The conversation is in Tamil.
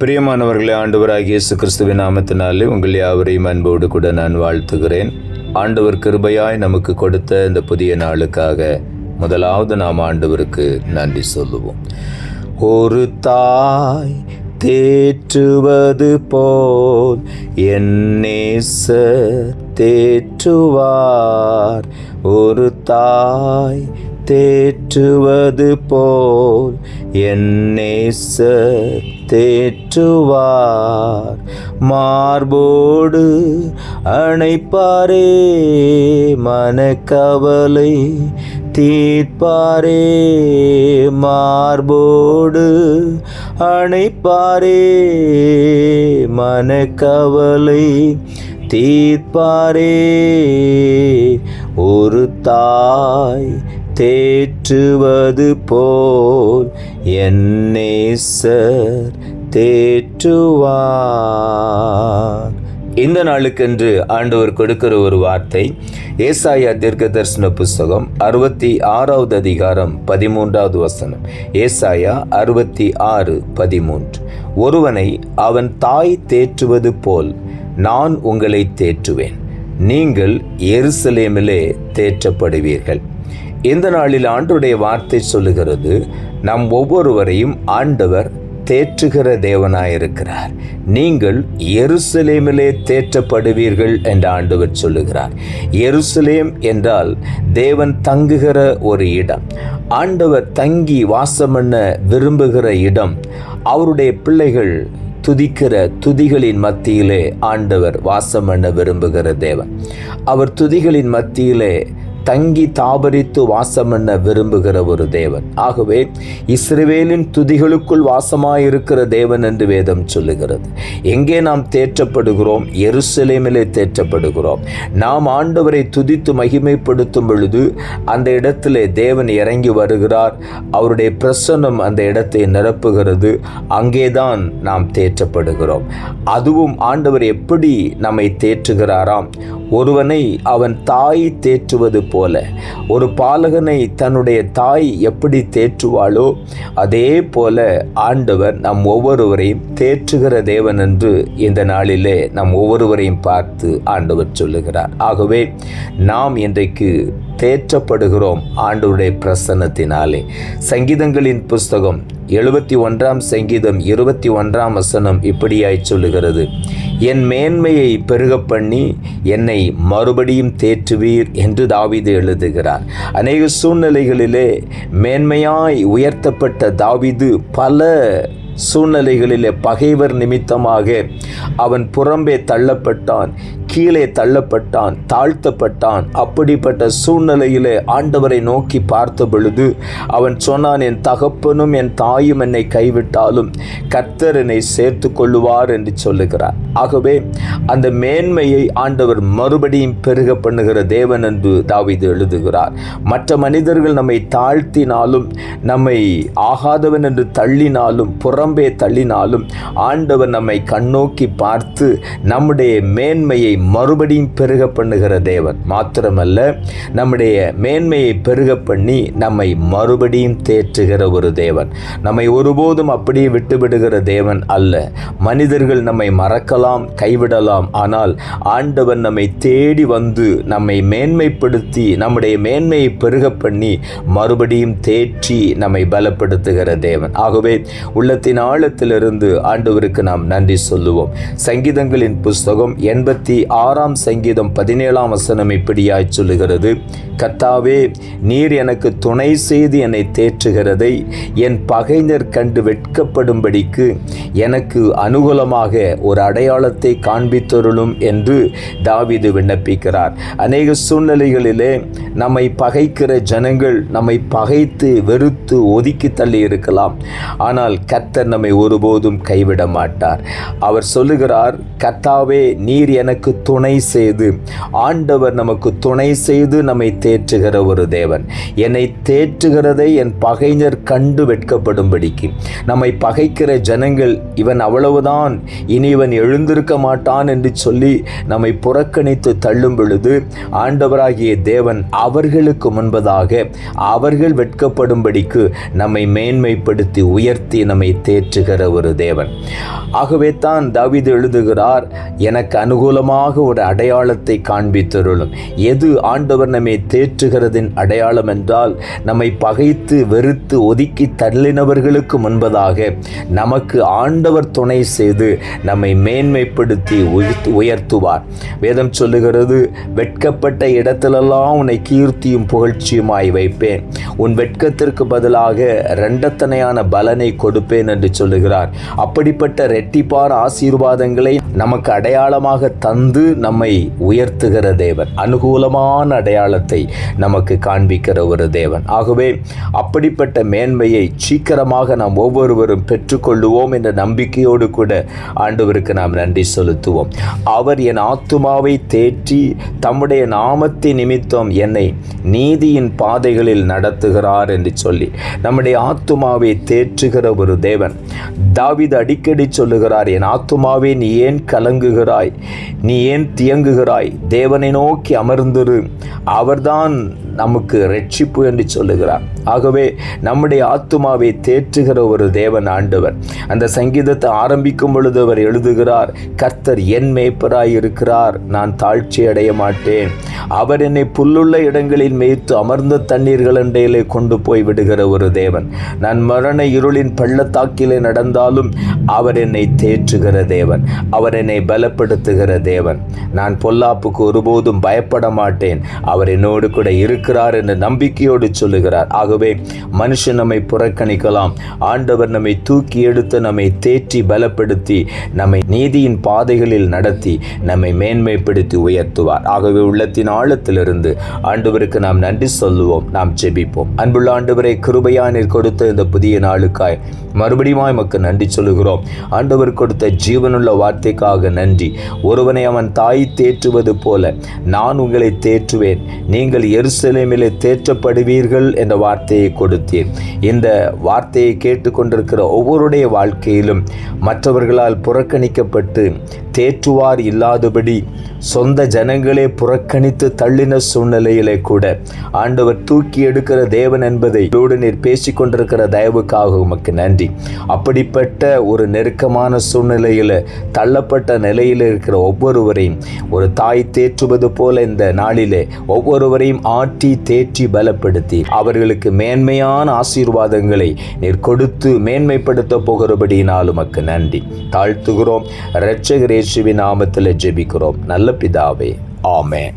பிரியமானவர்களே, ஆண்டவராகிய இயேசு கிறிஸ்துவின் நாமத்தினாலே உங்கள் யாவரையும் அன்போடு கூட நான் வாழ்த்துகிறேன். ஆண்டவர் கிருபையாய் நமக்கு கொடுத்த இந்த புதிய நாளுக்காக முதலாவது நாம் ஆண்டவருக்கு நன்றி சொல்லுவோம். ஒரு தாய் தேற்றுவது போல் என் நேசர் தேற்றுவார். ஒரு தாய் தேற்றுவது போல் என் நேசர் தேற்றுவார். மார்போடு அணைப்பாரே, மனக்கவலை தீர்ப்பாரே. மார்போடு அணைப்பாரே, மனக்கவலை தீர்ப்பாரே. ஒரு தாய் தேற்றுவது போல் என் நேசர் தேற்றுவார். இந்த நாளுக்கென்று ஆண்டவர் கொடுக்கிற ஒரு வார்த்தை ஏசாயா தீர்க்கதரிசன புஸ்தகம் 66வது அதிகாரம் 13வது வசனம். ஏசாயா 66:13. ஒருவனை அவன் தாய் தேற்றுவது போல் நான் உங்களை தேற்றுவேன், நீங்கள் எருசலேமிலே தேற்றப்படுவீர்கள். இந்த நாளில் ஆண்டவருடைய வார்த்தை சொல்லுகிறது, நம் ஒவ்வொருவரையும் ஆண்டவர் தேற்றுகிற தேவனாயிருக்கிறார். நீங்கள் எருசலேமிலே தேற்றப்படுவீர்கள் என்று ஆண்டவர் சொல்லுகிறார். எருசலேம் என்றால் தேவன் தங்குகிற ஒரு இடம். ஆண்டவர் தங்கி வாசம் பண்ண விரும்புகிற இடம். அவருடைய பிள்ளைகள் துதிக்கிற துதிகளின் மத்தியிலே ஆண்டவர் வாசம் பண்ண விரும்புகிற தேவன். அவர் துதிகளின் மத்தியிலே தங்கி தாபரித்து வாசம் பண்ண விரும்புகிற ஒரு தேவன். ஆகவே இஸ்ரவேலின் துதிகளுக்குள் வாசமாயிருக்கிற தேவன் என்று வேதம் சொல்லுகிறது. எங்கே நாம் தேற்றப்படுகிறோம்? எருசலேமிலே தேற்றப்படுகிறோம். நாம் ஆண்டவரை துதித்து மகிமைப்படுத்தும் பொழுது அந்த இடத்திலே தேவன் இறங்கி வருகிறார். அவருடைய பிரசன்னம் அந்த இடத்தை நிரப்புகிறது. அங்கேதான் நாம் தேற்றப்படுகிறோம். அதுவும் ஆண்டவர் எப்படி நம்மை தேற்றுகிறாராம்? ஒருவனை அவன் தாய் தேற்றுவது போல, ஒரு பாலகனை தன்னுடைய தாய் எப்படி தேற்றுவாளோ அதே போல ஆண்டவர் நம் ஒவ்வொருவரையும் தேற்றுகிற தேவன் என்று இந்த நாளிலே நம் ஒவ்வொருவரையும் பார்த்து ஆண்டவர் சொல்லுகிறார். ஆகவே நாம் இன்றைக்கு தேற்றப்படுகிறோம் ஆண்டவருடைய பிரசன்னத்தினாலே. சங்கீதங்களின் புஸ்தகம் 71ஆம் சங்கீதம் 21ஆம் வசனம் இப்படியாய் சொல்லுகிறது, என் மேன்மையை பெருக பண்ணி என்னை மறுபடியும் தேற்றுவீர் என்று தாவீது எழுதுகிறார். அநேக சூழ்நிலைகளிலே மேன்மையாய் உயர்த்தப்பட்ட தாவீது பல சூழ்நிலைகளிலே பகைவர் நிமித்தமாக அவன் புறம்பே தள்ளப்பட்டான், கீழே தள்ளப்பட்டான், தாழ்த்தப்பட்டான். அப்படிப்பட்ட சூழ்நிலையிலே ஆண்டவரை நோக்கி பார்த்த பொழுது அவன் சொன்னான், என் தகப்பனும் என் தாயும் என்னை கைவிட்டாலும் கர்த்தர் என்னை சேர்த்து கொள்ளுவார் என்று சொல்லுகிறார். ஆகவே அந்த மேன்மையை ஆண்டவர் மறுபடியும் பெருக பண்ணுகிற தேவன் என்று தாவீது எழுதுகிறார். மற்ற மனிதர்கள் நம்மை தாழ்த்தினாலும், நம்மை ஆகாதவன் என்று தள்ளினாலும், புறம்பே தள்ளினாலும் ஆண்டவர் நம்மை கண்ணோக்கி பார்த்து நம்முடைய மேன்மையை மறுபடியும் பெருக பண்ணுகிற தேவன். மாத்திரமல்ல, நம்முடைய மேன்மையை பெருக பண்ணி நம்மை மறுபடியும் தேற்றுகிற ஒரு தேவன். நம்மை ஒருபோதும் அப்படியே விட்டுவிடுகிற தேவன் அல்ல. மனிதர்கள் நம்மை மறக்கலாம், கைவிடலாம். ஆனால் ஆண்டவன் நம்மை தேடி வந்து நம்மை மேன்மைப்படுத்தி நம்முடைய மேன்மையை பெருக பண்ணி மறுபடியும் தேற்றி நம்மை பலப்படுத்துகிற தேவன். ஆகவே உள்ளத்தின் ஆழத்திலிருந்து ஆண்டவருக்கு நாம் நன்றி சொல்லுவோம். சங்கீதங்களின் புஸ்தகம் 86ஆம் சங்கீதம் 17ஆம் வசனம் இப்படியாய் சொல்லுகிறது, கர்த்தாவே, நீர் எனக்கு துணை செய்து என்னை தேற்றுகிறதை என் பகைஞர் கண்டு வெட்கப்படும்படிக்கு எனக்கு அனுகூலமாக ஒரு அடையாளத்தை காண்பித்தருளும் என்று தாவீது விண்ணப்பிக்கிறார். அநேக சூழ்நிலைகளிலே நம்மை பகைக்கிற ஜனங்கள் நம்மை பகைத்து வெறுத்து ஒதுக்கி தள்ளி இருக்கலாம். ஆனால் கர்த்தர் நம்மை ஒருபோதும் கைவிட மாட்டார். அவர் சொல்லுகிறார், கர்த்தாவே, நீர் எனக்கு துணை செய்து நம்மை தேற்றுகிற ஒரு தேவன். என்னை தேற்றுகிறதை என் பகைஞர் கண்டு வெட்கப்படும்படிக்கு, நம்மை பகைக்கிற ஜனங்கள் இவன் அவ்வளவுதான், இனி இவன் எழுந்திருக்க மாட்டான் என்று சொல்லி நம்மை புறக்கணித்து தள்ளும் பொழுது ஆண்டவராகிய தேவன் அவர்களுக்கு முன்பதாக அவர்கள் வெட்கப்படும்படிக்கு நம்மை மேன்மைப்படுத்தி உயர்த்தி நம்மை தேற்றுகிற ஒரு தேவன். ஆகவே தான் தாவீது எழுதுகிறார், எனக்கு அனுகூலமாக ஒரு அடையாளத்தை காண்பித்தருளும். எது ஆண்டவர் நம்மை தேற்றுகிறதின் அடையாளம் என்றால், நம்மை பகைத்து வெறுத்து ஒதுக்கி தள்ளினவர்களுக்கு முன்பதாக நமக்கு ஆண்டவர் துணை செய்து நம்மை மேன்மைப்படுத்தி உயர்த்துவார். வேதம் சொல்லுகிறது, வெட்கப்பட்ட இடத்திலெல்லாம் உன்னை கீர்த்தியும் புகழ்ச்சியுமாய் வைப்பேன், உன் வெட்கத்திற்கு பதிலாக இரண்டத்தனையான பலனை கொடுப்பேன் என்று சொல்லுகிறார். அப்படிப்பட்ட இரட்டிப்பான ஆசீர்வாதங்களை நமக்கு அடையாளமாக தந்து நம்மை உயர்த்துகிற தேவன், அனுகூலமான அடையாளத்தை நமக்கு காண்பிக்கிற ஒரு தேவன். ஆகவே அப்படிப்பட்ட மேன்மையை சீக்கிரமாக நாம் ஒவ்வொருவரும் பெற்றுக்கொள்ளுவோம் என்ற நம்பிக்கையோடு கூட ஆண்டவருக்கு நாம் நன்றி செலுத்துவோம். அவர் என் ஆத்துமாவை தேற்றி தம்முடைய நாமத்தின் நிமித்தம் என்னை நீதியின் பாதைகளில் நடத்துகிறார் என்று சொல்லி நம்முடைய ஆத்துமாவை தேற்றுகிற ஒரு தேவன். தாவீது அடிக்கடி சொல்லுகிறார், என் ஆத்துமாவே நீ ஏன் கலங்குகிறாய், நீ ஏன் தியங்குகிறாய், தேவனை நோக்கி அமர்ந்திரு, அவர்தான் நமக்கு ரட்சிப்பு என்று சொல்லுகிறார். ஆகவே நம்முடைய ஆத்துமாவை தேற்றுகிற ஒரு தேவன் ஆண்டவர். அந்த சங்கீதத்தை ஆரம்பிக்கும் பொழுது அவர் எழுதுகிறார், கர்த்தர் என் மேய்ப்பராய் இருக்கிறார், நான் தாழ்ச்சி அடைய மாட்டேன், அவர் என்னை புல்லுள்ள இடங்களில் மேய்த்து அமர்ந்த தண்ணீர்கள் அண்டையிலே கொண்டு போய் விடுகிற ஒரு தேவன். நான் மரண இருளின் பள்ளத்தாக்கிலே நடந்தாலும் அவர் என்னை தேற்றுகிற தேவன், அவர் என்னை பலப்படுத்துகிற தேவன். நான் பொல்லாப்புக்கு ஒருபோதும் பயப்பட மாட்டேன், அவர் என்னோடு கூட இருக்கிறார் என்று நம்பிக்கையோடு சொல்லுகிறார். ஆகவே மனுஷன் நம்மை புறக்கணிக்கலாம், ஆண்டவர் நம்மை தூக்கி எடுத்து நம்மை தேற்றி பலப்படுத்தி நம்மை நீதியின் பாதைகளில் நடத்தி நம்மை மேன்மைப்படுத்தி உயர்த்துவார். ஆகவே உள்ளத்தின் ஆழத்திலிருந்து ஆண்டவருக்கு நாம் நன்றி சொல்லுவோம். நாம் ஜெபிப்போம். அன்புள்ள ஆண்டவரை, கிருபையா நீர் கொடுத்த இந்த புதிய நாளுக்காய் மறுபடியும் நமக்கு நன்றி சொல்லுகிறோம். ஆண்டவர் கொடுத்த ஜீவனுள்ள வார்த்தைக்காக நன்றி. ஒருவனை அவன் தாய் தேற்றுவது போல நான் உங்களை தேற்றுவேன், நீங்கள் எருசலேமிலே தேற்றப்படுவீர்கள் என்ற வார்த்தையை கொடுத்தீர். இந்த வார்த்தையை கேட்டுக்கொண்டிருக்கிற ஒவ்வொருடைய வாழ்க்கையிலும் மற்றவர்களால் புறக்கணிக்கப்பட்டு தேற்றுவார் இல்லாதபடி சொந்த ஜனங்களே புறக்கணித்து தள்ளின சூழ்நிலையிலே கூட ஆண்டவர் தூக்கி எடுக்கிற தேவன் என்பதை நீர் பேசிக்கொண்டிருக்கிற தயவுக்காக உமக்கு நன்றி. அப்படிப்பட்ட ஒரு நெருக்கமான சூழ்நிலையில் தள்ளப்பட்ட நிலையில் இருக்கிற ஒவ்வொருவரையும் ஒரு தாய் தேற்றுவது போல இந்த நாளிலே ஒவ்வொருவரையும் ஆற்றி தேற்றி பலப்படுத்தி அவர்களுக்கு மேன்மையான ஆசீர்வாதங்களை நீர் கொடுத்து மேன்மைப்படுத்த போகிறபடியினால் உமக்கு நன்றி தாழ்த்துகிறோம். இரட்சகர் இயேசுவின் நாமத்தில் ஜெபிக்கிறோம் நல்ல பிதாவே, ஆமென்.